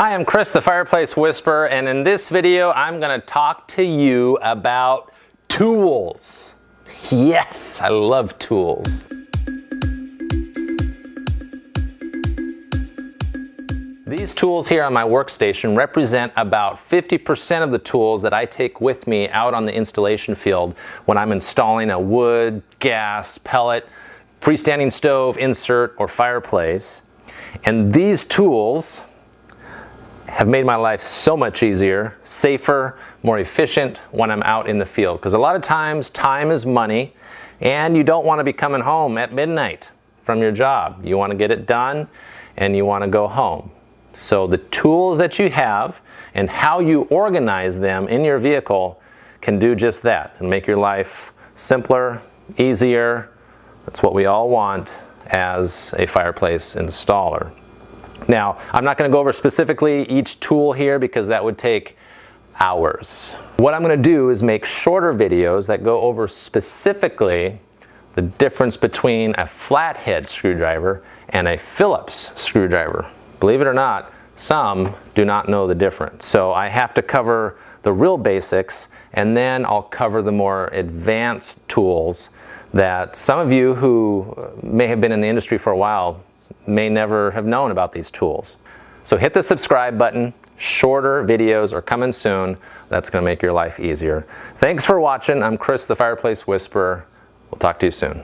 Hi, I'm Chris, the Fireplace Whisperer, and in this video I'm going to talk to you about tools. Yes, I love tools. These tools here on my workstation represent about 50% of the tools that I take with me out on the installation field when I'm installing a wood, gas, pellet, freestanding stove, insert, or fireplace. And these tools have made my life so much easier, safer, more efficient when I'm out in the field. Because a lot of times, time is money, and you don't want to be coming home at midnight from your job. You want to get it done, and you want to go home. So the tools that you have and how you organize them in your vehicle can do just that and make your life simpler, easier. That's what we all want as a fireplace installer. Now, I'm not going to go over specifically each tool here because that would take hours. What I'm going to do is make shorter videos that go over specifically the difference between a flathead screwdriver and a Phillips screwdriver. Believe it or not, some do not know the difference. So I have to cover the real basics, and then I'll cover the more advanced tools that some of you who may have been in the industry for a while may never have known about these tools. So hit the subscribe button. Shorter videos are coming soon. That's going to make your life easier. Thanks for watching. I'm Chris, the Fireplace Whisperer. We'll talk to you soon.